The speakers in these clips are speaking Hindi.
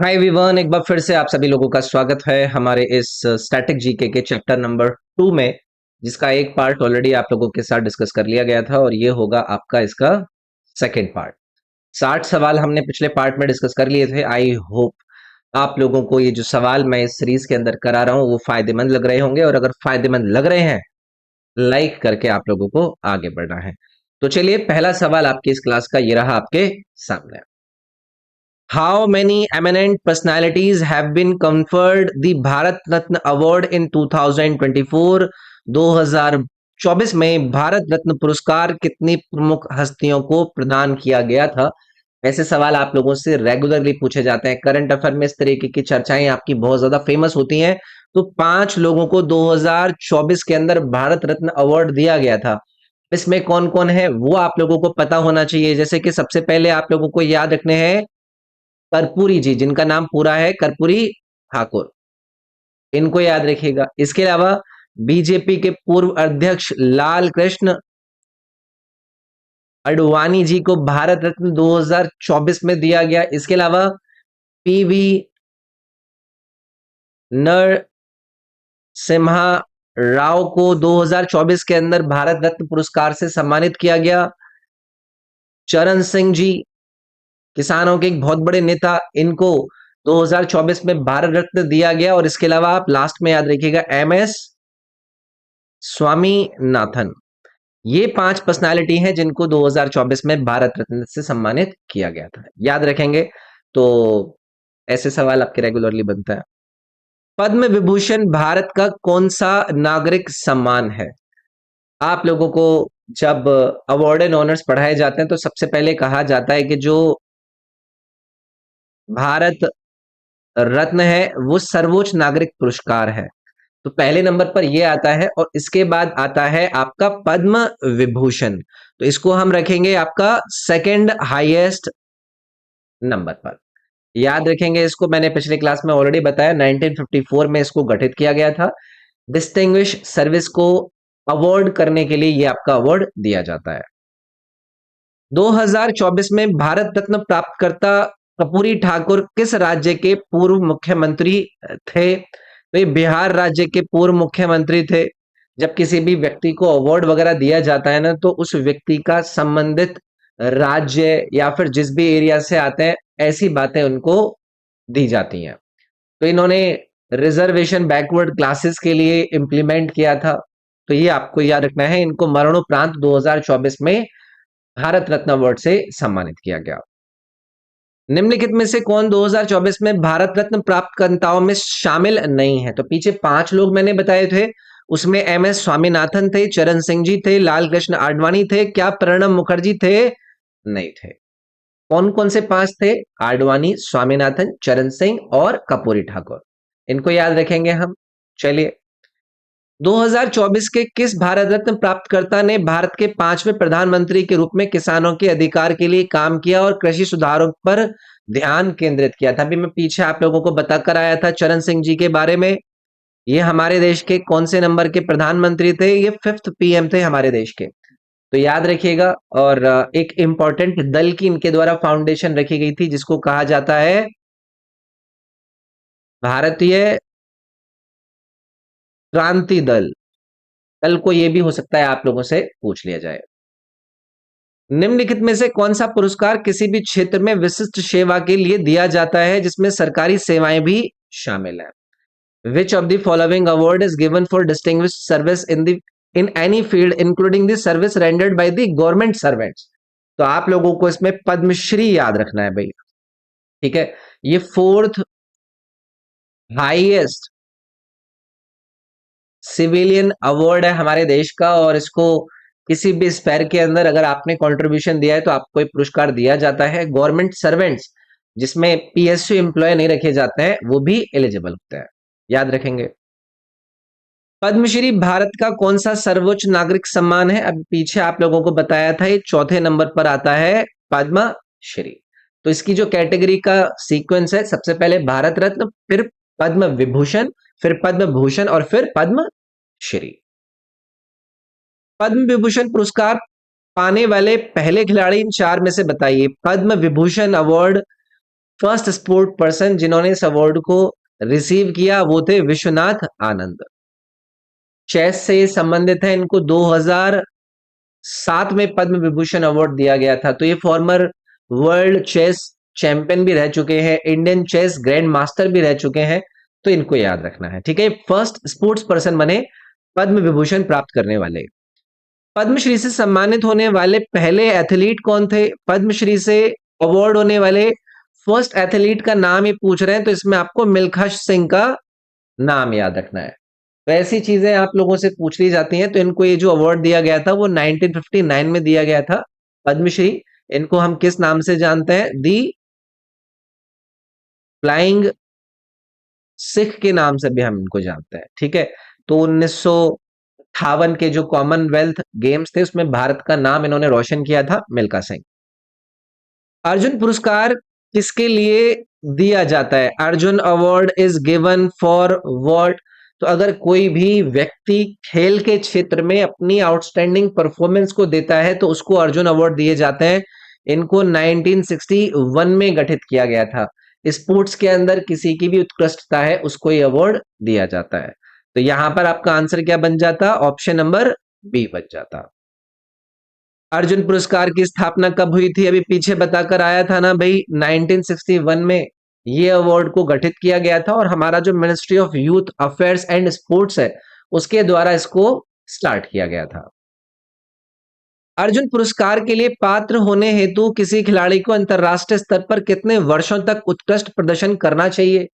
हाय एवरीवन, एक बार फिर से आप सभी लोगों का स्वागत है हमारे इस स्टैटिक जीके के चैप्टर नंबर 2 में, जिसका एक पार्ट ऑलरेडी आप लोगों के साथ डिस्कस कर लिया गया था और ये होगा आपका इसका सेकंड पार्ट। 60 सवाल हमने पिछले पार्ट में डिस्कस कर लिए थे। आई होप आप लोगों को ये जो सवाल मैं इस सीरीज के अंदर करा रहा हूँ वो फायदेमंद लग रहे होंगे, और अगर फायदेमंद लग रहे हैं लाइक करके आप लोगों को आगे बढ़ना है। तो चलिए, पहला सवाल आपकी इस क्लास का ये रहा आपके सामने। How many eminent personalities have been conferred the Bharat Ratna Award in 2024? 2024 में भारत रत्न पुरस्कार कितनी प्रमुख हस्तियों को प्रदान किया गया था? ऐसे सवाल आप लोगों से रेगुलरली पूछे जाते हैं। करंट अफेयर में इस तरीके की चर्चाएं आपकी बहुत ज्यादा फेमस होती हैं। तो 5 लोगों को 2024 के अंदर भारत रत्न अवार्ड दिया गया था। इसमें कौन कौन है वो आप लोगों को पता होना चाहिए। जैसे कि सबसे पहले आप लोगों को याद रखने हैं कर्पूरी जी, जिनका नाम पूरा है कर्पूरी ठाकुर, इनको याद रखिएगा। इसके अलावा बीजेपी के पूर्व अध्यक्ष लाल कृष्ण अडवाणी जी को भारत रत्न 2024 में दिया गया। इसके अलावा पीवी नरसिम्हा राव को 2024 के अंदर भारत रत्न पुरस्कार से सम्मानित किया गया। चरण सिंह जी, किसानों के एक बहुत बड़े नेता, इनको 2024 में भारत रत्न दिया गया। और इसके अलावा आप लास्ट में याद रखिएगा एम एस स्वामीनाथन। ये 5 पर्सनालिटी हैं जिनको 2024 में भारत रत्न से सम्मानित किया गया था। याद रखेंगे तो ऐसे सवाल आपके रेगुलरली बनता है। पद्म विभूषण भारत का कौन सा नागरिक सम्मान है? आप लोगों को जब अवार्ड एंड ऑनर्स पढ़ाए जाते हैं तो सबसे पहले कहा जाता है कि जो भारत रत्न है वो सर्वोच्च नागरिक पुरस्कार है। तो पहले नंबर पर ये आता है और इसके बाद आता है आपका पद्म विभूषण। तो इसको हम रखेंगे आपका सेकंड हाईएस्ट नंबर पर। याद रखेंगे इसको, मैंने पिछले क्लास में ऑलरेडी बताया 1954 में इसको गठित किया गया था। डिस्टिंग्विश सर्विस को अवार्ड करने के लिए ये आपका अवार्ड दिया जाता है। 2024 में भारत रत्न प्राप्तकर्ता कर्पूरी ठाकुर किस राज्य के पूर्व मुख्यमंत्री थे? तो ये बिहार राज्य के पूर्व मुख्यमंत्री थे। जब किसी भी व्यक्ति को अवार्ड वगैरह दिया जाता है ना, तो उस व्यक्ति का संबंधित राज्य या फिर जिस भी एरिया से आते हैं ऐसी बातें उनको दी जाती हैं। तो इन्होंने रिजर्वेशन बैकवर्ड क्लासेस के लिए इंप्लीमेंट किया था। तो ये आपको याद रखना है। इनको मरणोपरांत 2024 में भारत रत्न अवार्ड से सम्मानित किया गया। निम्नलिखित में से कौन 2024 में भारत रत्न प्राप्तकर्ताओं में शामिल नहीं है? तो पीछे 5 लोग मैंने बताए थे, उसमें एम एस स्वामीनाथन थे, चरण सिंह जी थे, लाल कृष्ण आडवाणी थे, क्या प्रणब मुखर्जी थे? नहीं थे। कौन कौन से 5 थे? आडवाणी, स्वामीनाथन, चरण सिंह और कर्पूरी ठाकुर। इनको याद रखेंगे हम। चलिए, 2024 के किस भारत रत्न प्राप्तकर्ता ने भारत के 5वें प्रधानमंत्री के रूप में किसानों के अधिकार के लिए काम किया और कृषि सुधारों पर ध्यान केंद्रित किया था? अभी मैं पीछे आप लोगों को बता कर आया था चरण सिंह जी के बारे में। ये हमारे देश के कौन से नंबर के प्रधानमंत्री थे? ये 5th पीएम थे हमारे देश के। तो याद रखिएगा। और एक इंपॉर्टेंट दल की इनके द्वारा फाउंडेशन रखी गई थी जिसको कहा जाता है भारतीय क्रांति दल। कल को ये भी हो सकता है आप लोगों से पूछ लिया जाए। निम्नलिखित में से कौन सा पुरस्कार किसी भी क्षेत्र में विशिष्ट सेवा के लिए दिया जाता है जिसमें सरकारी सेवाएं भी शामिल है? Which of the following award is given for distinguished service in any field including the service rendered by the government servants? तो आप लोगों को इसमें पद्मश्री याद रखना है भाई। ठीक है, ये 4th हाईएस्ट सिविलियन अवार्ड है हमारे देश का, और इसको किसी भी स्फेयर के अंदर अगर आपने कंट्रीब्यूशन दिया है तो आपको एक पुरस्कार दिया जाता है। गवर्नमेंट सर्वेंट्स जिसमें पीएसयू एम्प्लॉय नहीं रखे जाते हैं वो भी एलिजिबल होते हैं। याद रखेंगे। पद्मश्री भारत का कौन सा सर्वोच्च नागरिक सम्मान है? अब पीछे आप लोगों को बताया था, ये 4थे नंबर पर आता है पद्मश्री। तो इसकी जो कैटेगरी का सीक्वेंस है, सबसे पहले भारत रत्न, फिर पद्म विभूषण, फिर पद्म भूषण और फिर पद्म श्री। पद्म विभूषण पुरस्कार पाने वाले पहले खिलाड़ी इन 4 में से बताइए। Padma Vibhushan award first sport person जिन्होंने इस अवार्ड को रिसीव किया वो थे विश्वनाथ आनंद। चेस से संबंधित है, इनको 2007 में पद्म विभूषण अवार्ड दिया गया था। तो ये फॉर्मर वर्ल्ड चेस चैंपियन भी रह चुके हैं, इंडियन चेस ग्रैंड मास्टर भी रह चुके हैं, तो इनको याद रखना है। ठीक है, फर्स्ट स्पोर्ट्स पर्सन बने पद्म विभूषण प्राप्त करने वाले। पद्मश्री से सम्मानित होने वाले पहले एथलीट कौन थे? पद्मश्री से अवार्ड होने वाले फर्स्ट एथलीट का नाम ही पूछ रहे हैं, तो इसमें आपको मिल्खा सिंह का नाम याद रखना है। तो ऐसी चीजें आप लोगों से पूछ ली जाती हैं। तो इनको ये जो अवार्ड दिया गया था वो 1959 में दिया गया था, पद्मश्री। इनको हम किस नाम से जानते हैं? दी फ्लाइंग सिख के नाम से भी हम इनको जानते हैं। ठीक है, तो 1958 के जो कॉमनवेल्थ गेम्स थे उसमें भारत का नाम इन्होंने रोशन किया था, मिल्खा सिंह। अर्जुन पुरस्कार किसके लिए दिया जाता है? Arjun award is given for what? तो अगर कोई भी व्यक्ति खेल के क्षेत्र में अपनी आउटस्टैंडिंग परफॉर्मेंस को देता है तो उसको अर्जुन अवार्ड दिए जाते हैं। इनको 1961 में गठित किया गया था। स्पोर्ट्स के अंदर किसी की भी उत्कृष्टता है उसको ये अवार्ड दिया जाता है। तो यहां पर आपका आंसर क्या बन जाता? ऑप्शन नंबर बी बन जाता। अर्जुन पुरस्कार की स्थापना कब हुई थी? अभी पीछे बताकर आया था ना भाई, 1961 में ये अवार्ड को गठित किया गया था और हमारा जो ministry of youth affairs and sports है उसके द्वारा इसको स्टार्ट किया गया था। अर्जुन पुरस्कार के लिए पात्र होने हेतु किसी खिलाड़ी को अंतरराष्ट्रीय स्तर पर कितने वर्षों तक उत्कृष्ट प्रदर्शन करना चाहिए?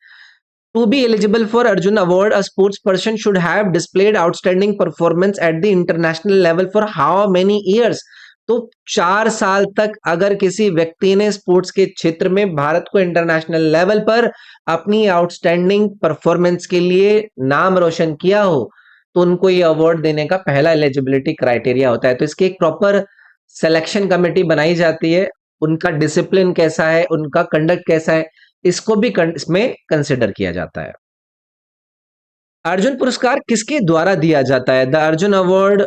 To be eligible for Arjun Award, a sports person should have displayed outstanding performance at the international level for how many years? तो 4 साल तक अगर किसी व्यक्ति ने स्पोर्ट्स के क्षेत्र में भारत को इंटरनेशनल लेवल पर अपनी आउटस्टैंडिंग परफॉर्मेंस के लिए नाम रोशन किया हो तो उनको ये अवार्ड देने का पहला एलिजिबिलिटी क्राइटेरिया होता है। तो इसकी एक प्रॉपर सिलेक्शन कमेटी बनाई जाती है, उनका डिसिप्लिन कैसा है, उनका कंडक्ट कैसा है, इसको भी इसमें कंसिडर किया जाता है। अर्जुन पुरस्कार किसके द्वारा दिया जाता है? The Arjuna award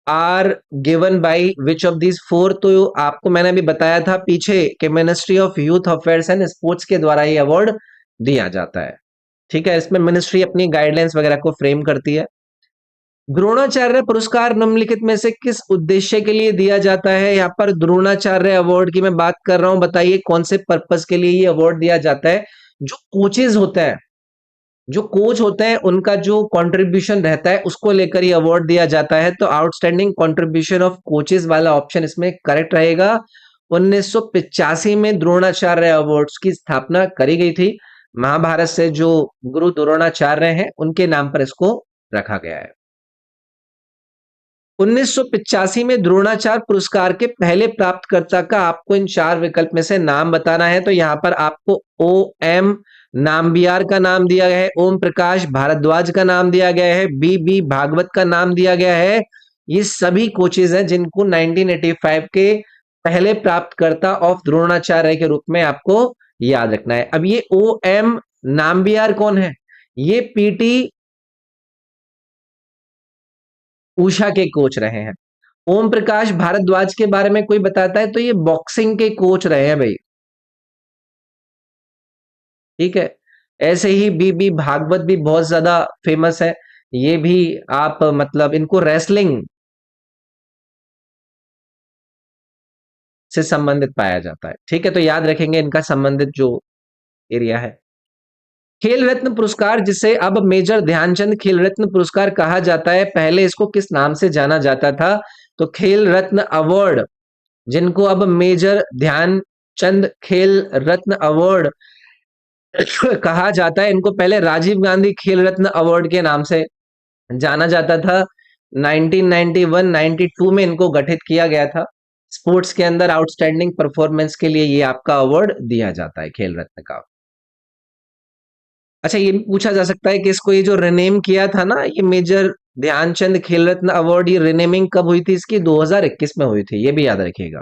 are given by which of these four? तो आपको मैंने अभी बताया था पीछे कि ministry of youth affairs and sports के द्वारा ये अवार्ड दिया जाता है। ठीक है, इसमें मिनिस्ट्री अपनी गाइडलाइंस वगैरह को फ्रेम करती है। द्रोणाचार्य पुरस्कार निम्नलिखित में से किस उद्देश्य के लिए दिया जाता है? यहाँ पर द्रोणाचार्य अवार्ड की मैं बात कर रहा हूं, बताइए कौन से पर्पस के लिए ये अवार्ड दिया जाता है? जो कोचेज होते हैं, जो कोच होते हैं उनका जो कंट्रीब्यूशन रहता है उसको लेकर ये अवार्ड दिया जाता है। तो आउटस्टैंडिंग कंट्रीब्यूशन ऑफ कोचेज वाला ऑप्शन इसमें करेक्ट रहेगा। 1985 में द्रोणाचार्य अवार्ड्स की स्थापना करी गई थी। महाभारत से जो गुरु द्रोणाचार्य हैं उनके नाम पर इसको रखा गया है। 1985 में द्रोणाचार्य पुरस्कार के पहले प्राप्तकर्ता का आपको इन 4 विकल्प में से नाम बताना है। तो यहां पर आपको ओ एम नाम्बियार का नाम दिया गया है, ओम प्रकाश भारद्वाज का नाम दिया गया है, बी बी भागवत का नाम दिया गया है। ये सभी कोचेज हैं जिनको 1985 के पहले प्राप्तकर्ता ऑफ द्रोणाचार्य के रूप में आपको याद रखना है। अब ये ओ एम नाम्बियार कौन है? ये पीटी उषा के कोच रहे हैं। ओम प्रकाश भारद्वाज के बारे में कोई बताता है तो ये बॉक्सिंग के कोच रहे हैं भाई। ठीक है, ऐसे ही बीबी भागवत भी बहुत ज्यादा फेमस है। ये भी आप मतलब इनको रेसलिंग से संबंधित पाया जाता है। ठीक है, तो याद रखेंगे इनका संबंधित जो एरिया है। खेल रत्न पुरस्कार जिसे अब मेजर ध्यानचंद खेल रत्न पुरस्कार कहा जाता है, पहले इसको किस नाम से जाना जाता था? तो खेल रत्न अवार्ड जिनको अब मेजर ध्यानचंद खेल रत्न अवार्ड कहा जाता है, इनको पहले राजीव गांधी खेल रत्न अवार्ड के नाम से जाना जाता था। 1991-92 में इनको गठित किया गया था। स्पोर्ट्स के अंदर आउटस्टैंडिंग परफॉर्मेंस के लिए ये आपका अवार्ड दिया जाता है खेल रत्न का। अच्छा, ये भी पूछा जा सकता है कि इसको ये जो रिनेम किया था ना, ये मेजर ध्यानचंद खेल रत्न अवार्ड, ये रिनेमिंग कब हुई थी इसकी? 2021 में हुई थी, ये भी याद रखिएगा।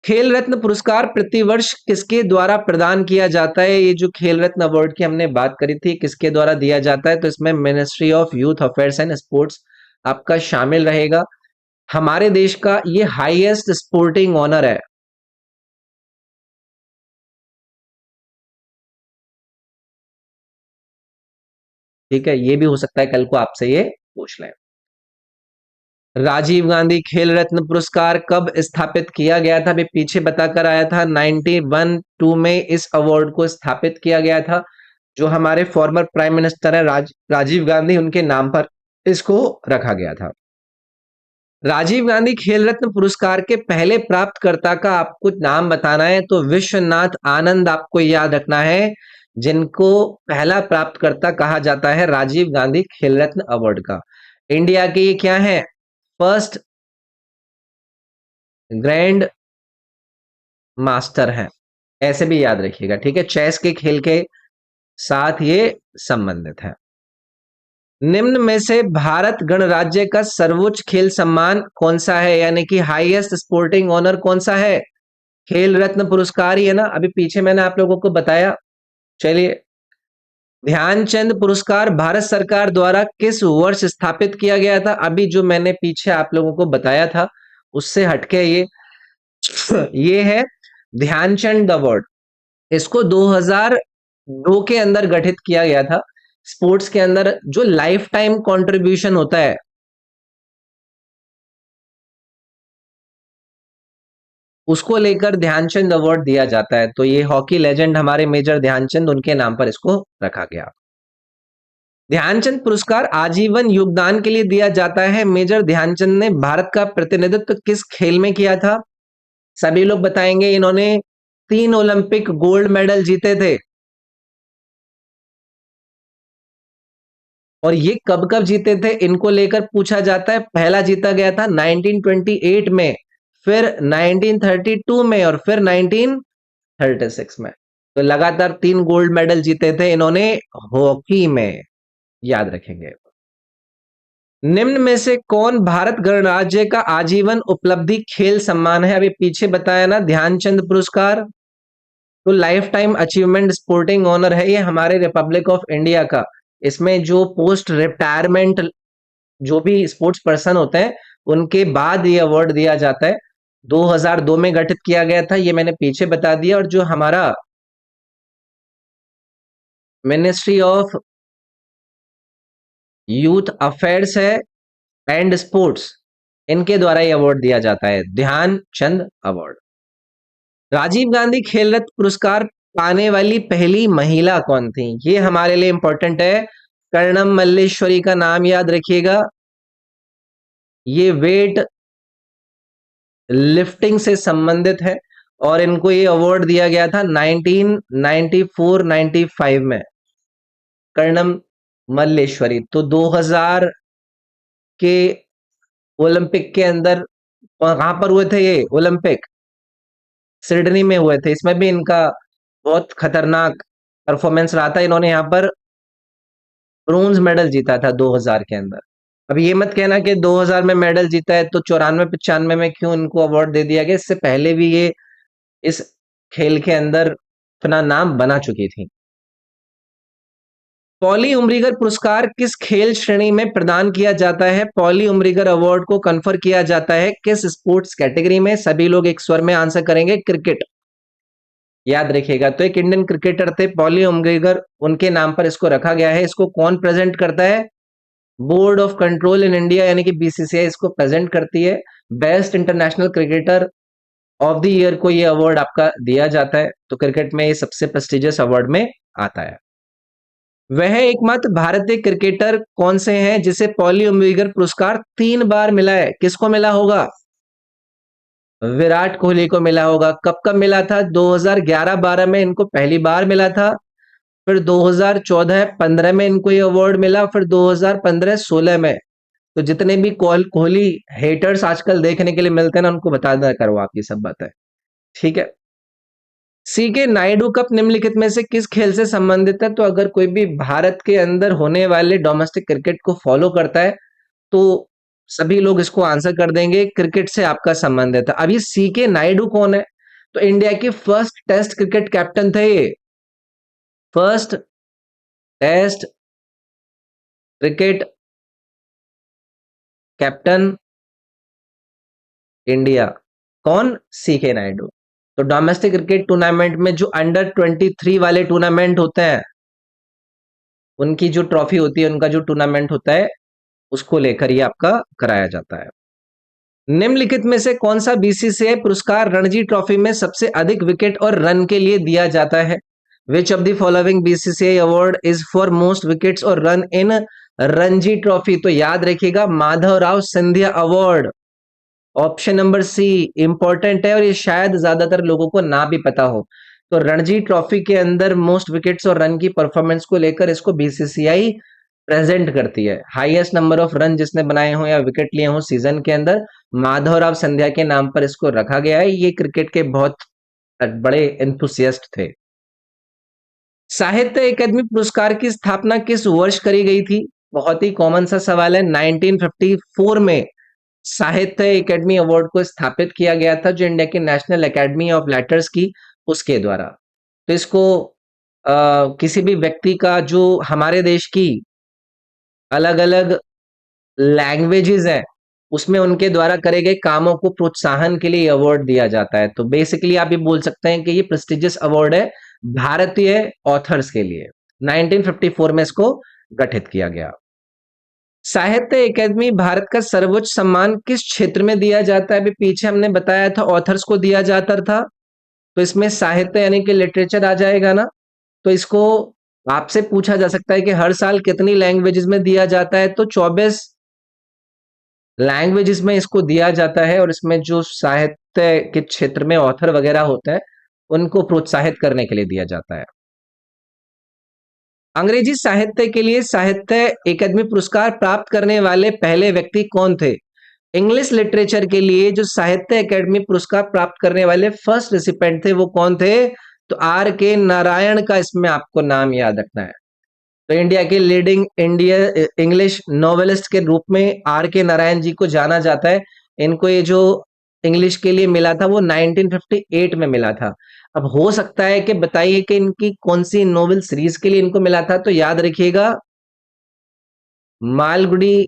खेल रत्न पुरस्कार प्रतिवर्ष किसके द्वारा प्रदान किया जाता है? ये जो खेल रत्न अवार्ड की हमने बात करी थी किसके द्वारा दिया जाता है? तो इसमें ministry of youth affairs and sports आपका शामिल रहेगा। हमारे देश का ये हाईएस्ट स्पोर्टिंग ऑनर है। ठीक है, ये भी हो सकता है कल को आपसे ये पूछ लें। राजीव गांधी खेल रत्न पुरस्कार कब स्थापित किया गया था? अभी पीछे बताकर आया था, 91-2 में इस अवार्ड को स्थापित किया गया था। जो हमारे फॉर्मर प्राइम मिनिस्टर है राजीव गांधी, उनके नाम पर इसको रखा गया था। राजीव गांधी खेल रत्न पुरस्कार के पहले प्राप्तकर्ता का आपको नाम बताना है, तो विश्वनाथ आनंद आपको याद रखना है, जिनको पहला प्राप्तकर्ता कहा जाता है राजीव गांधी खेल रत्न अवार्ड का। इंडिया के ये क्या है? फर्स्ट ग्रैंड मास्टर हैं, ऐसे भी याद रखिएगा, ठीक है। चेस के खेल के साथ ये संबंधित है। निम्न में से भारत गणराज्य का सर्वोच्च खेल सम्मान कौन सा है, यानी कि हाईएस्ट स्पोर्टिंग ऑनर कौन सा है? खेल रत्न पुरस्कार ही है ना, अभी पीछे मैंने आप लोगों को बताया। चलिए, ध्यानचंद पुरस्कार भारत सरकार द्वारा किस वर्ष स्थापित किया गया था? अभी जो मैंने पीछे आप लोगों को बताया था उससे हटके ये है ध्यानचंद अवार्ड। इसको 2002 के अंदर गठित किया गया था। स्पोर्ट्स के अंदर जो लाइफ टाइम कंट्रीब्यूशन होता है, उसको लेकर ध्यानचंद अवार्ड दिया जाता है। तो ये हॉकी लेजेंड हमारे मेजर ध्यानचंद, उनके नाम पर इसको रखा गया। ध्यानचंद पुरस्कार आजीवन योगदान के लिए दिया जाता है। मेजर ध्यानचंद ने भारत का प्रतिनिधित्व किस खेल में किया था? सभी लोग बताएंगे, इन्होंने 3 ओलंपिक गोल्ड मेडल जीते थे। और ये कब कब जीते थे इनको लेकर पूछा जाता है। पहला जीता गया था 1928 में, फिर 1932 में, और फिर 1936 में। तो लगातार 3 गोल्ड मेडल जीते थे इन्होंने हॉकी में, याद रखेंगे। निम्न में से कौन भारत गणराज्य का आजीवन उपलब्धि खेल सम्मान है? अभी पीछे बताया ना, ध्यानचंद पुरस्कार तो lifetime achievement sporting honour है, ये हमारे रिपब्लिक ऑफ इंडिया का। इसमें जो पोस्ट रिटायरमेंट जो भी स्पोर्ट्स पर्सन होते हैं, उनके बाद ये अवार्ड दिया जाता है। 2002 में गठित किया गया था, ये मैंने पीछे बता दिया। और जो हमारा मिनिस्ट्री ऑफ यूथ अफेयर्स है एंड स्पोर्ट्स, इनके द्वारा ये अवार्ड दिया जाता है, ध्यानचंद अवार्ड। राजीव गांधी खेल रत्न पुरस्कार पाने वाली पहली महिला कौन थी? ये हमारे लिए इंपॉर्टेंट है। कर्णम मल्लेश्वरी का नाम याद रखिएगा। ये वेट लिफ्टिंग से संबंधित है और इनको ये अवार्ड दिया गया था 1994-95 में। कर्णम मल्लेश्वरी तो 2000 के ओलंपिक के अंदर कहां पर हुए थे? ये ओलंपिक सिडनी में हुए थे। इसमें भी इनका बहुत खतरनाक परफॉर्मेंस रहा था। इन्होंने यहाँ पर ब्रोंज मेडल जीता था 2000 के अंदर। अब ये मत कहना कि 2000 में मेडल जीता है तो 94-95 में क्यों इनको अवार्ड दे दिया गया। इससे पहले भी ये इस खेल के अंदर अपना नाम बना चुकी थी। पॉली उमरीगर पुरस्कार किस खेल श्रेणी में प्रदान किया जाता है? पॉली उमरीगर अवार्ड को कन्फर किया जाता है किस स्पोर्ट्स कैटेगरी में? सभी लोग एक स्वर में आंसर करेंगे, क्रिकेट। याद रखिएगा, तो एक इंडियन क्रिकेटर थे पॉली उमरीगर, उनके नाम पर इसको रखा गया है। इसको कौन प्रेजेंट करता है? Board of control in India यानी कि बीसीसीआई इसको प्रेजेंट करती है। Best international cricketer of the year को ये अवार्ड आपका दिया जाता है। तो क्रिकेट में ये सबसे प्रेस्टिजियस अवार्ड में आता है। वह एकमात्र भारतीय क्रिकेटर कौन से हैं जिसे पॉली उमरीगर पुरस्कार 3 बार मिला है? किसको मिला होगा? विराट कोहली को मिला होगा। कब कब मिला था? 2011-12 में इनको पहली बार मिला था, फिर 2014-15 में इनको ये अवार्ड मिला, फिर 2015-16 में। तो जितने भी कोहली हेटर्स आजकल देखने के लिए मिलते हैं ना, उनको बता दिया करो आप ये सब बातें, ठीक है। सी के नायडू कप निम्नलिखित में से किस खेल से संबंधित है? तो अगर कोई भी भारत के अंदर होने वाले डोमेस्टिक क्रिकेट को फॉलो करता है तो सभी लोग इसको आंसर कर देंगे, क्रिकेट से आपका संबंधित है। अब ये सी के नायडू कौन है? तो इंडिया के फर्स्ट टेस्ट क्रिकेट कैप्टन थे ये। First test cricket captain India कौन? सी के नायडू। तो डोमेस्टिक क्रिकेट टूर्नामेंट में जो अंडर 23 वाले टूर्नामेंट होते हैं, उनकी जो ट्रॉफी होती है, उनका जो टूर्नामेंट होता है, उसको लेकर ये आपका कराया जाता है। निम्नलिखित में से कौन सा बीसीसीआई पुरस्कार रणजी ट्रॉफी में सबसे अधिक विकेट और रन के लिए दिया जाता है? Which of the following BCCI award is for most wickets और रन इन रणजी ट्रॉफी? तो याद रखिएगा, Madhavrao Scindia award. Option number C important है और ये शायद ज्यादातर लोगों को ना भी पता हो। तो रणजी ट्रॉफी के अंदर मोस्ट विकेट्स और रन की परफॉर्मेंस को लेकर इसको बीसीसीआई प्रेजेंट करती है। हाईएस्ट नंबर ऑफ रन जिसने बनाए हो या विकेट लिए हो सीजन के अंदर, माधवराव सिंधिया के नाम पर इसको रखा गया है। ये क्रिकेट के बहुत बड़े एंथुसियास्ट थे। साहित्य अकादमी पुरस्कार की स्थापना किस वर्ष करी गई थी? बहुत ही कॉमन सा सवाल है। 1954 में साहित्य अकादमी अवार्ड को स्थापित किया गया था, जो इंडिया की नेशनल एकेडमी ऑफ लेटर्स की उसके द्वारा। तो इसको किसी भी व्यक्ति का जो हमारे देश की अलग अलग लैंग्वेजेस हैं, उसमें उनके द्वारा करे गए कामों को प्रोत्साहन के लिए अवार्ड दिया जाता है। तो बेसिकली आप ये बोल सकते हैं कि ये प्रेस्टिजियस अवार्ड है भारतीय ऑथर्स के लिए। 1954 में इसको गठित किया गया। साहित्य अकादमी भारत का सर्वोच्च सम्मान किस क्षेत्र में दिया जाता है? अभी पीछे हमने बताया था ऑथर्स को दिया जाता था, तो इसमें साहित्य यानी कि लिटरेचर आ जाएगा ना। तो इसको आपसे पूछा जा सकता है कि हर साल कितनी लैंग्वेजेस में दिया जाता है? तो 24 लैंग्वेजेस में इसको दिया जाता है, और इसमें जो साहित्य के क्षेत्र में ऑथर वगैरह होता है, उनको प्रोत्साहित करने के लिए दिया जाता है। अंग्रेजी साहित्य के लिए साहित्य अकादमी पुरस्कार प्राप्त करने वाले पहले व्यक्ति कौन थे? इंग्लिश लिटरेचर के लिए जो साहित्य अकादमी पुरस्कार प्राप्त करने वाले फर्स्ट रेसिपेंट थे, वो कौन थे? तो आर के नारायण का इसमें आपको नाम याद रखना है। तो इंडिया के लीडिंग इंडिया इंग्लिश नॉवेलिस्ट के रूप में आर के नारायण जी को जाना जाता है। इनको ये जो इंग्लिश के लिए मिला था वो 1958 में मिला था। अब हो सकता है कि बताइए कि इनकी कौन सी नोवेल सीरीज के लिए इनको मिला था। तो याद रखिएगा, मालगुडी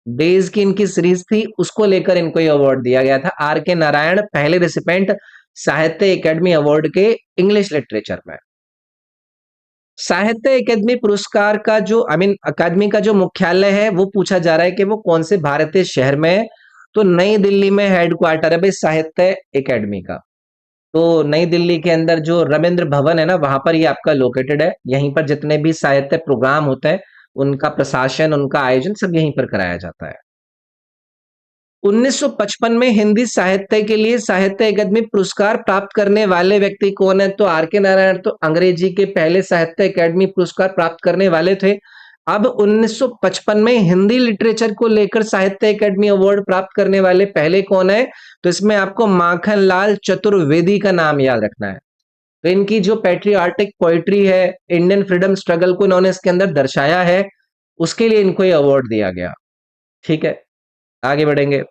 डेज की इनकी सीरीज थी, उसको लेकर इनको ये अवार्ड दिया गया था। आर के नारायण पहले रेसिपेंट साहित्य अकादमी अवार्ड के इंग्लिश लिटरेचर में। साहित्य अकादमी पुरस्कार का जो अकादमी का जो मुख्यालय है, वो पूछा जा रहा है कि वो कौन से भारतीय शहर में है? तो नई दिल्ली में हेडक्वार्टर है भाई साहित्य अकादमी का। तो नई दिल्ली के अंदर जो रविंद्र भवन है ना, वहां पर ये आपका लोकेटेड है। यहीं पर जितने भी साहित्य प्रोग्राम होते हैं, उनका प्रशासन, उनका आयोजन सब यहीं पर कराया जाता है। 1955 में हिंदी साहित्य के लिए साहित्य अकादमी पुरस्कार प्राप्त करने वाले व्यक्ति कौन है? तो आर के नारायण तो अंग्रेजी के पहले साहित्य अकादमी पुरस्कार प्राप्त करने वाले थे। अब 1955 में हिंदी लिटरेचर को लेकर साहित्य अकादमी अवार्ड प्राप्त करने वाले पहले कौन है? तो इसमें आपको माखन लाल चतुर्वेदी का नाम याद रखना है। तो इनकी जो पैट्रियाटिक पोइट्री है, इंडियन फ्रीडम स्ट्रगल को इन्होंने इसके अंदर दर्शाया है, उसके लिए इनको ये अवार्ड दिया गया। ठीक है, आगे बढ़ेंगे।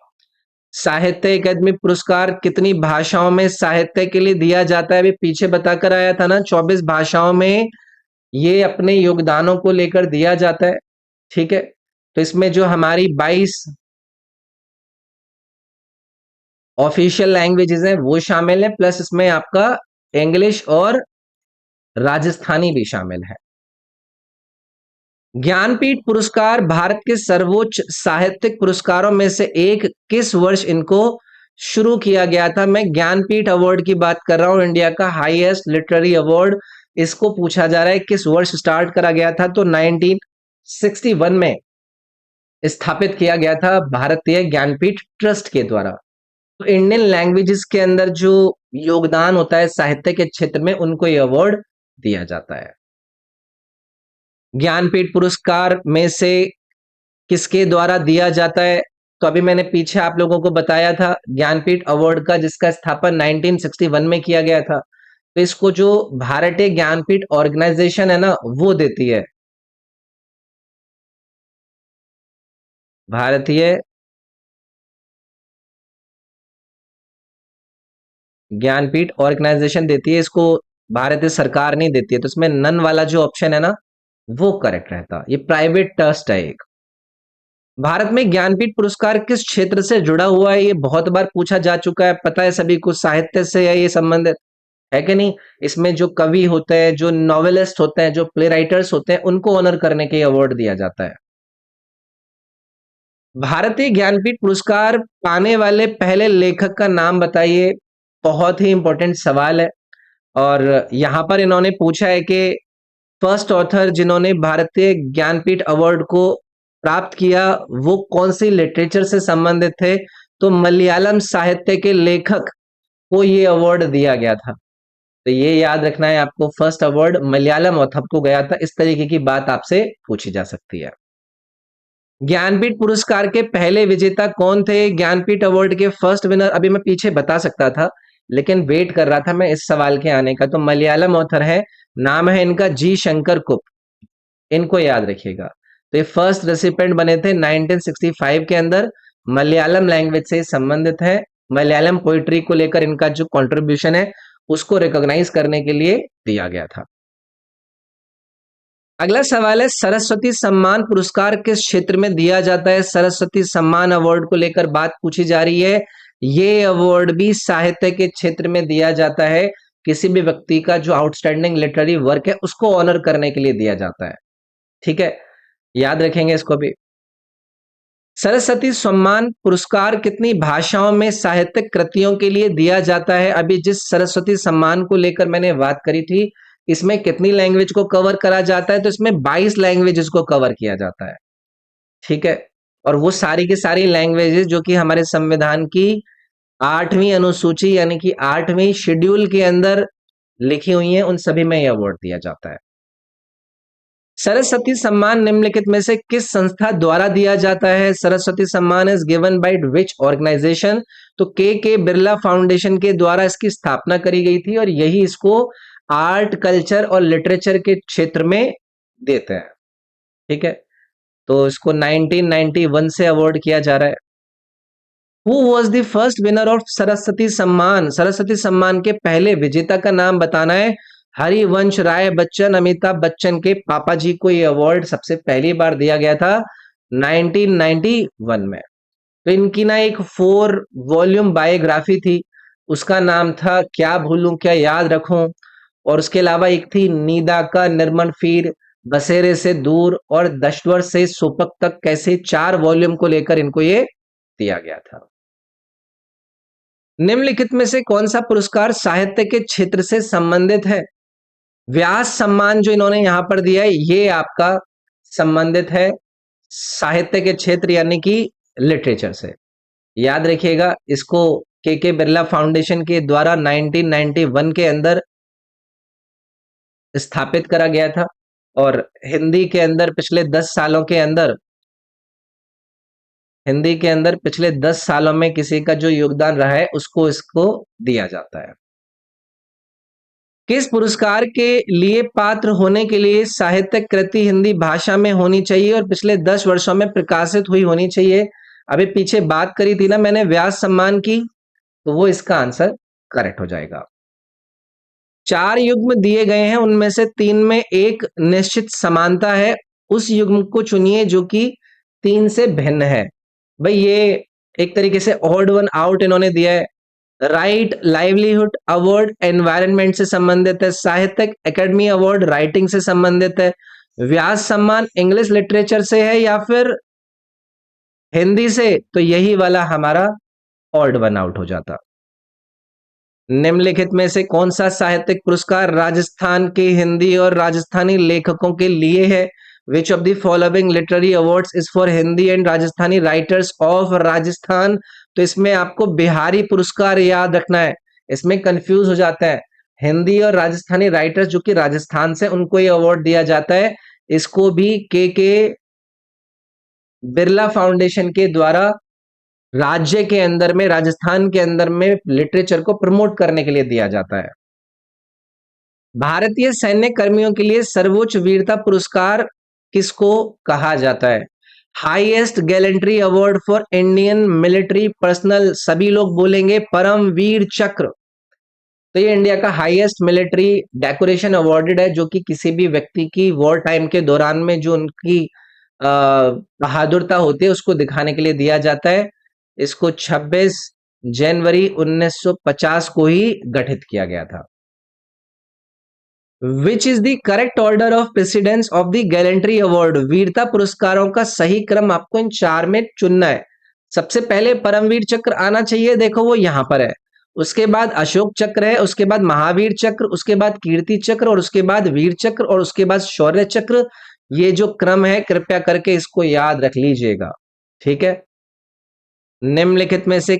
साहित्य अकादमी पुरस्कार कितनी भाषाओं में साहित्य के लिए दिया जाता है? अभी पीछे बताकर आया था ना, 24 भाषाओं में ये अपने योगदानों को लेकर दिया जाता है। ठीक है, तो इसमें जो हमारी 22 ऑफिशियल लैंग्वेजेस हैं वो शामिल है, प्लस इसमें आपका इंग्लिश और राजस्थानी भी शामिल है। ज्ञानपीठ पुरस्कार भारत के सर्वोच्च साहित्यिक पुरस्कारों में से एक किस वर्ष इनको शुरू किया गया था? मैं ज्ञानपीठ अवार्ड की बात कर रहा हूं, इंडिया का हाईएस्ट लिटरेरी अवार्ड। इसको पूछा जा रहा है किस वर्ष स्टार्ट करा गया था? तो 1961 में स्थापित किया गया था भारतीय ज्ञानपीठ ट्रस्ट के द्वारा। तो इंडियन लैंग्वेजेस के अंदर जो योगदान होता है साहित्य के क्षेत्र में, उनको ये अवार्ड दिया जाता है। ज्ञानपीठ पुरस्कार में से किसके द्वारा दिया जाता है? तो अभी मैंने पीछे आप लोगों को बताया था ज्ञानपीठ अवार्ड का, जिसका स्थापन 1961 में किया गया था। तो इसको जो भारतीय ज्ञानपीठ ऑर्गेनाइजेशन है ना, वो देती है। भारतीय ज्ञानपीठ ऑर्गेनाइजेशन देती है इसको, भारतीय सरकार नहीं देती है। तो इसमें नन वाला जो ऑप्शन है ना, वो करेक्ट रहता। ये प्राइवेट ट्रस्ट है एक। भारत में ज्ञानपीठ पुरस्कार किस क्षेत्र से जुड़ा हुआ है? ये बहुत बार पूछा जा चुका है, पता है सभी को, साहित्य से है ये संबंधित है कि नहीं? इसमें जो कवि होते हैं, जो नॉवेलिस्ट होते हैं, जो प्ले राइटर्स होते हैं, उनको ऑनर करने के अवार्ड दिया जाता है। भारतीय ज्ञानपीठ पुरस्कार पाने वाले पहले लेखक का नाम बताइए। बहुत ही इंपॉर्टेंट सवाल है। और यहाँ पर इन्होंने पूछा है कि फर्स्ट ऑथर जिन्होंने भारतीय ज्ञानपीठ अवार्ड को प्राप्त किया वो कौन सी लिटरेचर से संबंधित थे। तो मलयालम साहित्य के लेखक को ये अवार्ड दिया गया था। तो ये याद रखना है आपको, फर्स्ट अवार्ड मलयालम ऑथर को गया था। इस तरीके की बात आपसे पूछी जा सकती है। ज्ञानपीठ पुरस्कार के पहले विजेता कौन थे? ज्ञानपीठ अवार्ड के फर्स्ट विनर अभी मैं पीछे बता सकता था, लेकिन वेट कर रहा था मैं इस सवाल के आने का। तो मलयालम ऑथर है, नाम है इनका जी शंकर कुप, इनको याद रखिएगा। तो ये फर्स्ट रेसिपिएंट बने थे 1965 के अंदर, मलयालम लैंग्वेज से संबंधित है। मलयालम पोइट्री को लेकर इनका जो कंट्रीब्यूशन है उसको रिकॉग्नाइज करने के लिए दिया गया था। अगला सवाल है, सरस्वती सम्मान पुरस्कार किस क्षेत्र में दिया जाता है? सरस्वती सम्मान अवार्ड को लेकर बात पूछी जा रही है। ये अवार्ड भी साहित्य के क्षेत्र में दिया जाता है। किसी भी व्यक्ति का जो आउटस्टैंडिंग लिटरेरी वर्क है उसको ऑनर करने के लिए दिया जाता है। ठीक है, याद रखेंगे इसको भी। सरस्वती सम्मान पुरस्कार कितनी भाषाओं में साहित्यिक कृतियों के लिए दिया जाता है? अभी जिस सरस्वती सम्मान को लेकर मैंने बात करी थी, इसमें कितनी लैंग्वेज को कवर करा जाता है? तो इसमें 22 लैंग्वेजेस को कवर किया जाता है। ठीक है, और वो सारी की सारी लैंग्वेजेस जो कि हमारे संविधान की 8वीं अनुसूची यानी कि 8वीं शेड्यूल के अंदर लिखी हुई हैं, उन सभी में यह अवार्ड दिया जाता है। सरस्वती सम्मान निम्नलिखित में से किस संस्था द्वारा दिया जाता है? Saraswati Samman is given by which organization? तो के बिरला फाउंडेशन के द्वारा इसकी स्थापना करी गई थी और यही इसको आर्ट कल्चर और लिटरेचर के क्षेत्र में देते हैं। ठीक है, तो इसको 1991 से अवार्ड किया जा रहा है। Who was the first winner of Saraswati सम्मान? सरस्वती सम्मान के पहले विजेता का नाम बताना है। हरिवंश राय बच्चन, अमिताभ बच्चन के पापा जी को यह अवार्ड सबसे पहली बार दिया गया था 1991 में। तो इनकी ना एक 4 वॉल्यूम बायोग्राफी थी, उसका नाम था क्या भूलूं क्या याद रखूं। और उसके अलावा एक थी नीदा का निर्मल फीर, बसेरे से दूर और दशवर से सोपक तक, कैसे 4 वॉल्यूम को लेकर इनको ये दिया गया था। निम्नलिखित में से कौन सा पुरस्कार साहित्य के क्षेत्र से संबंधित है? व्यास सम्मान जो इन्होंने यहां पर दिया है ये आपका संबंधित है साहित्य के क्षेत्र यानी कि लिटरेचर से। याद रखिएगा, इसको के बिरला फाउंडेशन के द्वारा 1991 के अंदर स्थापित करा गया था और हिंदी के अंदर पिछले 10 सालों के अंदर हिंदी के अंदर पिछले 10 सालों में किसी का जो योगदान रहा है उसको इसको दिया जाता है। किस पुरस्कार के लिए पात्र होने के लिए साहित्यिक कृति हिंदी भाषा में होनी चाहिए और पिछले 10 वर्षों में प्रकाशित हुई होनी चाहिए? अभी पीछे बात करी थी ना मैंने व्यास सम्मान की, तो वो इसका आंसर करेक्ट हो जाएगा। 4 युग्म दिए गए हैं, उनमें से 3 में एक निश्चित समानता है, उस युग्म को चुनिए जो कि 3 से भिन्न है। भाई ये एक तरीके से ऑड वन आउट इन्होंने दिया है। राइट लाइवलीहुड अवार्ड एनवायरनमेंट से संबंधित है, साहित्यिक एकेडमी अवार्ड राइटिंग से संबंधित है, व्यास सम्मान इंग्लिश लिटरेचर से है या फिर हिंदी से, तो यही वाला हमारा ऑड वन आउट हो जाता। निम्नलिखित में से कौन सा साहित्यिक पुरस्कार राजस्थान के हिंदी और राजस्थानी लेखकों के लिए है? Which of the following literary awards is for Hindi and Rajasthani writers of Rajasthan? तो इसमें आपको बिहारी पुरस्कार याद रखना है, इसमें कंफ्यूज हो जाता है। हिंदी और राजस्थानी राइटर्स जो कि राजस्थान से, उनको ये अवार्ड दिया जाता है। इसको भी के बिरला फाउंडेशन के द्वारा राज्य के अंदर में, राजस्थान के अंदर में लिटरेचर को प्रमोट करने के लिए दिया जाता है। भारतीय सैन्य कर्मियों के लिए सर्वोच्च वीरता पुरस्कार किसको कहा जाता है? Highest gallantry award for Indian military personnel, सभी लोग बोलेंगे परमवीर चक्र। तो ये इंडिया का हाईएस्ट मिलिट्री डेकोरेशन अवार्डेड है, जो कि किसी भी व्यक्ति की वॉर टाइम के दौरान में जो उनकी बहादुरता होती है उसको दिखाने के लिए दिया जाता है। इसको 26 जनवरी 1950 को ही गठित किया गया था। Which is the correct order of precedence of the gallantry award? वीरता पुरस्कारों का सही क्रम आपको इन चार में चुनना है। सबसे पहले परमवीर चक्र आना चाहिए, देखो वो यहां पर है। उसके बाद अशोक चक्र है, उसके बाद महावीर चक्र, उसके बाद कीर्ति चक्र, और उसके बाद वीर चक्र, और उसके बाद शौर्य चक्र। ये जो क्रम है कृपया करके इसको याद रख लीजिएगा, ठीक है। निम्नलिखित में से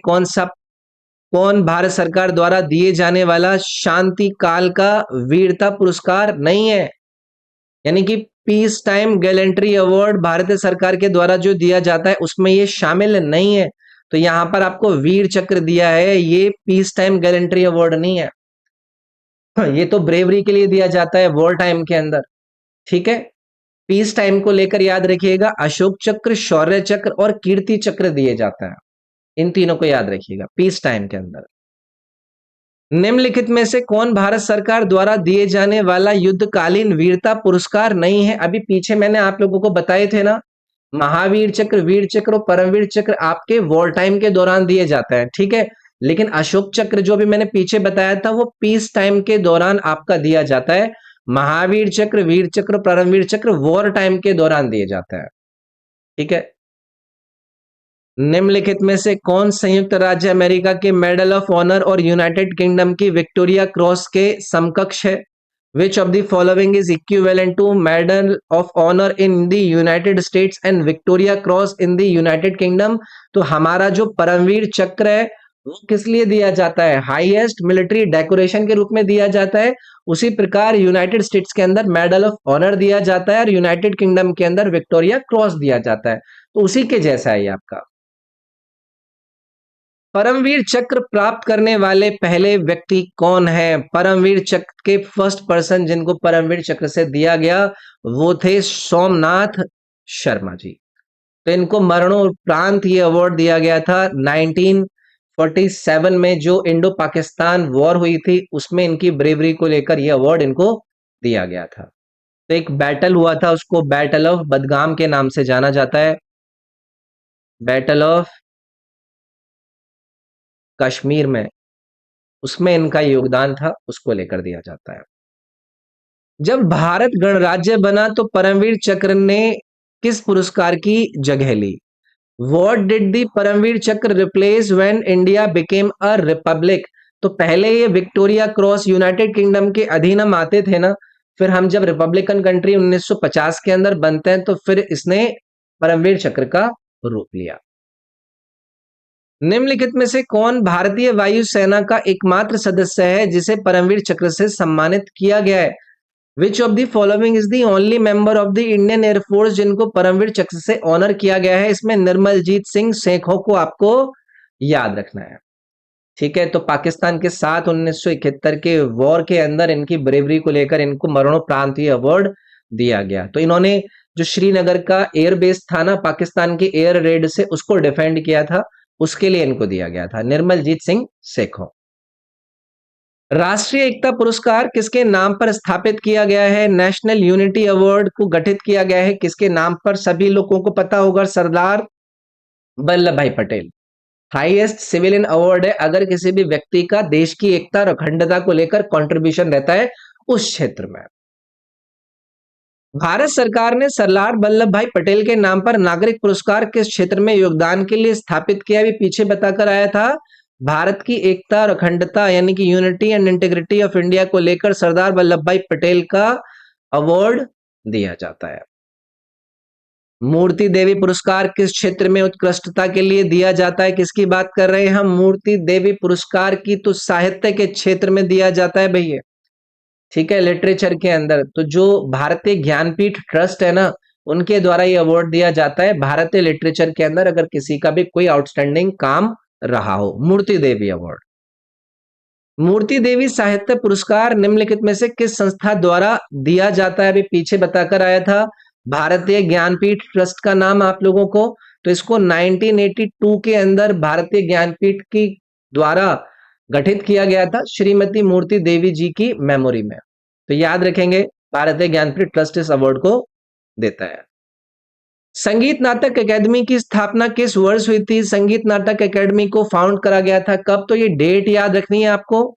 कौन भारत सरकार द्वारा दिए जाने वाला शांति काल का वीरता पुरस्कार नहीं है? यानी कि peace time gallantry award Bharat सरकार के द्वारा जो दिया जाता है उसमें ये शामिल नहीं है। तो यहां पर आपको वीर चक्र दिया है, ये पीस टाइम गैलेंट्री अवार्ड नहीं है। ये तो ब्रेवरी के लिए दिया जाता है वॉर टाइम के अंदर, ठीक है। पीस टाइम को लेकर याद रखिएगा, अशोक चक्र, शौर्य चक्र और कीर्ति चक्र दिए जाता है। इन तीनों को याद रखिएगा पीस टाइम के अंदर। निम्नलिखित में से कौन भारत सरकार द्वारा दिए जाने वाला युद्धकालीन वीरता पुरस्कार नहीं है? अभी पीछे मैंने आप लोगों को बताए थे ना, महावीर चक्र, वीर चक्र और परमवीर चक्र आपके वॉर टाइम के दौरान दिए जाते हैं, ठीक है। लेकिन अशोक चक्र जो भी मैंने पीछे बताया था वो पीस टाइम के दौरान आपका दिया जाता है। महावीर चक्र, वीर चक्र, परमवीर चक्र वॉर टाइम के दौरान दिए जाता है, ठीक है। निम्नलिखित में से कौन संयुक्त राज्य अमेरिका के मेडल ऑफ ऑनर और यूनाइटेड किंगडम की विक्टोरिया क्रॉस के समकक्ष है? Which of the following is equivalent to medal of honour in the United States and Victoria cross in the United Kingdom? तो हमारा जो परमवीर चक्र है वो किस लिए दिया जाता है? हाईएस्ट मिलिट्री डेकोरेशन के रूप में दिया जाता है। उसी प्रकार यूनाइटेड स्टेट्स के अंदर मेडल ऑफ ऑनर दिया जाता है और यूनाइटेड किंगडम के अंदर विक्टोरिया क्रॉस दिया जाता है। तो उसी के जैसा है ये आपका। परमवीर चक्र प्राप्त करने वाले पहले व्यक्ति कौन है? परमवीर चक्र के फर्स्ट पर्सन जिनको परमवीर चक्र से दिया गया वो थे सोमनाथ शर्मा जी। तो इनको मरणोपरांत ये अवार्ड दिया गया था 1947 में, जो इंडो पाकिस्तान वॉर हुई थी उसमें इनकी ब्रेवरी को लेकर ये अवार्ड इनको दिया गया था। तो एक बैटल हुआ था, उसको बैटल ऑफ बदगाम के नाम से जाना जाता है, बैटल ऑफ कश्मीर में, उसमें इनका योगदान था, उसको लेकर दिया जाता है। जब भारत गणराज्य बना तो परमवीर चक्र ने किस पुरस्कार की जगह ली? What did the परमवीर चक्र replace when India became a republic? तो पहले ये विक्टोरिया क्रॉस यूनाइटेड किंगडम के अधीन हम आते थे ना, फिर हम जब रिपब्लिकन कंट्री 1950 के अंदर बनते हैं तो फिर इसने परमवीर चक्र का रूप लिया। निम्नलिखित में से कौन भारतीय वायुसेना का एकमात्र सदस्य है जिसे परमवीर चक्र से सम्मानित किया गया है? Which of the following is the only member of the Indian air force जिनको परमवीर चक्र से ऑनर किया गया है? इसमें निर्मलजीत सिंह सेखों को आपको याद रखना है, ठीक है। तो पाकिस्तान के साथ 1971 के वॉर के अंदर इनकी ब्रेवरी को लेकर इनको मरणोपरांत अवार्ड दिया गया। तो इन्होंने जो श्रीनगर का एयरबेस था ना पाकिस्तान के एयर रेड से, उसको डिफेंड किया था, उसके लिए इनको दिया गया था, निर्मलजीत सिंह सेखों। राष्ट्रीय एकता पुरस्कार किसके नाम पर स्थापित किया गया है? नेशनल यूनिटी अवार्ड को गठित किया गया है किसके नाम पर? सभी लोगों को पता होगा, सरदार वल्लभ भाई पटेल। हाईएस्ट सिविलियन अवार्ड है अगर किसी भी व्यक्ति का देश की एकता और अखंडता को लेकर कंट्रीब्यूशन रहता है उस क्षेत्र में। भारत सरकार ने सरदार वल्लभ भाई पटेल के नाम पर नागरिक पुरस्कार किस क्षेत्र में योगदान के लिए स्थापित किया? भी पीछे बताकर आया था, भारत की एकता और अखंडता यानी कि unity and integrity of India को लेकर सरदार वल्लभ भाई पटेल का अवार्ड दिया जाता है। मूर्ति देवी पुरस्कार किस क्षेत्र में उत्कृष्टता के लिए दिया जाता है? किसकी बात कर रहे हैं हम? मूर्ति देवी पुरस्कार की तो साहित्य के क्षेत्र में दिया जाता है भैया, ठीक है, लिटरेचर के अंदर। तो जो भारतीय ज्ञानपीठ ट्रस्ट है ना, उनके द्वारा ये अवार्ड दिया जाता है भारतीय लिटरेचर के अंदर अगर किसी का भी कोई आउटस्टैंडिंग काम रहा हो, मूर्ति देवी अवार्ड। मूर्ति देवी साहित्य पुरस्कार निम्नलिखित में से किस संस्था द्वारा दिया जाता है? अभी पीछे बताकर आया था, भारतीय ज्ञानपीठ ट्रस्ट का नाम आप लोगों को। तो इसको 1982 के अंदर भारतीय ज्ञानपीठ की द्वारा गठित किया गया था श्रीमती मूर्ति देवी जी की मेमोरी में। तो याद रखेंगे, भारतीय ज्ञानपीठ ट्रस्ट इस अवार्ड को देता है। संगीत नाटक अकेडमी की स्थापना किस वर्ष हुई थी? संगीत नाटक अकेडमी को फाउंड करा गया था कब? तो ये डेट याद रखनी है आपको,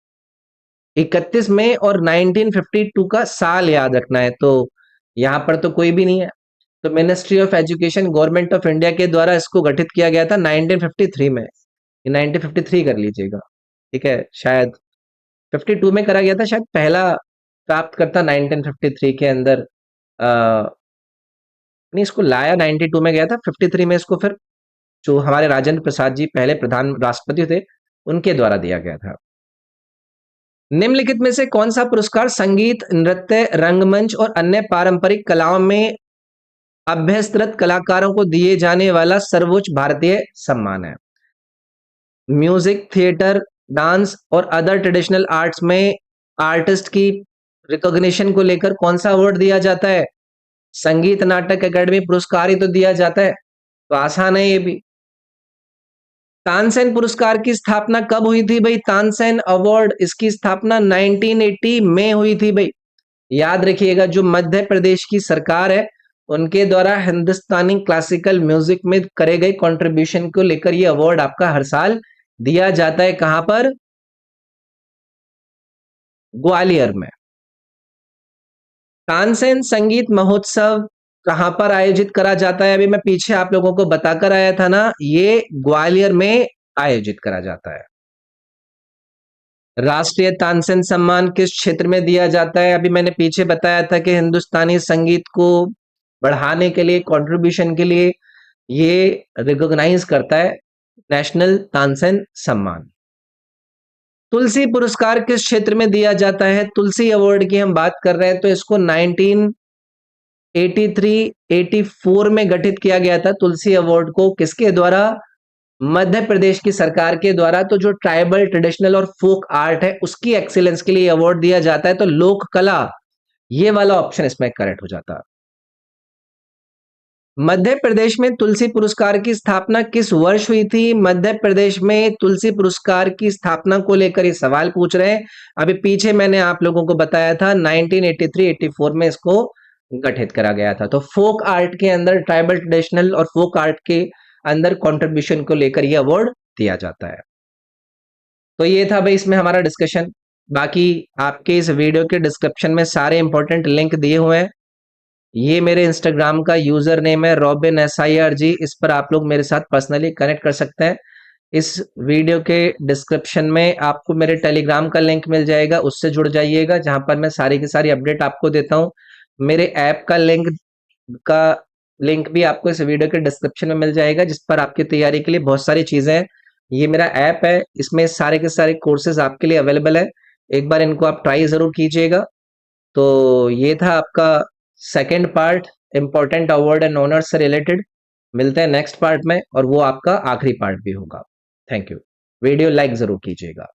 31 मई और 1952 का साल याद रखना है। तो यहाँ पर तो कोई भी नहीं है। तो ministry of education government of India के द्वारा इसको गठित किया गया था 1953 में। 1953 कर लीजिएगा, ठीक है। शायद 52 में करा गया था, शायद पहला प्राप्तकर्ता 1953 के अंदर नहीं, इसको लाया 92 में गया था, 53 में इसको फिर जो हमारे राजेंद्र प्रसाद जी पहले प्रधान राष्ट्रपति थे उनके द्वारा दिया गया था। निम्नलिखित में से कौन सा पुरस्कार संगीत, नृत्य, रंगमंच और अन्य पारंपरिक कलाओं में अभ्यस्तरत कलाकारों को दिए जाने वाला सर्वोच्च भारतीय सम्मान है? म्यूजिक, थिएटर, डांस और अदर ट्रेडिशनल आर्ट्स में आर्टिस्ट की रिकॉग्निशन को लेकर कौन सा अवार्ड दिया जाता है? संगीत नाटक अकेडमी पुरस्कार ही तो दिया जाता है, तो आसान है ये भी। तानसेन पुरस्कार की स्थापना कब हुई थी भाई? तानसेन अवार्ड, इसकी स्थापना 1980 में हुई थी भाई। याद रखिएगा, जो मध्य प्रदेश की सरकार है उनके द्वारा हिंदुस्तानी क्लासिकल म्यूजिक में करे गए कंट्रीब्यूशन को लेकर ये अवार्ड आपका हर साल दिया जाता है। कहां पर? ग्वालियर में। तानसेन संगीत महोत्सव कहां पर आयोजित करा जाता है? अभी मैं पीछे आप लोगों को बताकर आया था ना, ये ग्वालियर में आयोजित करा जाता है। राष्ट्रीय तानसेन सम्मान किस क्षेत्र में दिया जाता है? अभी मैंने पीछे बताया था कि हिंदुस्तानी संगीत को बढ़ाने के लिए, कंट्रीब्यूशन के लिए ये रिकॉग्नाइज करता है, नेशनल तानसेन सम्मान। तुलसी पुरस्कार किस क्षेत्र में दिया जाता है? तुलसी अवार्ड की हम बात कर रहे हैं, तो इसको 1983-84 में गठित किया गया था। तुलसी अवार्ड को किसके द्वारा? मध्य प्रदेश की सरकार के द्वारा। तो जो ट्राइबल, ट्रेडिशनल और फोक आर्ट है उसकी एक्सीलेंस के लिए अवार्ड दिया जाता है। तो लोक कला, ये वाला ऑप्शन इसमें करेक्ट हो जाता। मध्य प्रदेश में तुलसी पुरस्कार की स्थापना किस वर्ष हुई थी? मध्य प्रदेश में तुलसी पुरस्कार की स्थापना को लेकर ये सवाल पूछ रहे हैं। अभी पीछे मैंने आप लोगों को बताया था 1983-84 में इसको गठित करा गया था। तो फोक आर्ट के अंदर, ट्राइबल, ट्रेडिशनल और फोक आर्ट के अंदर कंट्रीब्यूशन को लेकर ये अवार्ड दिया जाता है। तो ये था भाई इसमें हमारा डिस्कशन। बाकी आपके इस वीडियो के डिस्क्रिप्शन में सारे इंपॉर्टेंट लिंक दिए हुए हैं। ये मेरे इंस्टाग्राम का यूजर नेम है रॉबिन SIRG, इस पर आप लोग मेरे साथ पर्सनली कनेक्ट कर सकते हैं। इस वीडियो के डिस्क्रिप्शन में आपको मेरे टेलीग्राम का लिंक मिल जाएगा, उससे जुड़ जाइएगा, जहां पर मैं सारी की सारी अपडेट आपको देता हूं। मेरे ऐप का लिंक भी आपको इस वीडियो के डिस्क्रिप्शन में मिल जाएगा, जिस पर आपकी तैयारी के लिए बहुत सारी चीजें हैं। ये मेरा ऐप है, इसमें सारे के सारे कोर्सेज आपके लिए अवेलेबल है। एक बार इनको आप ट्राई जरूर कीजिएगा। तो ये था आपका second part, important award and honour से रिलेटेड। मिलते हैं नेक्स्ट पार्ट में, और वो आपका आखिरी पार्ट भी होगा। Thank you. वीडियो लाइक जरूर कीजिएगा।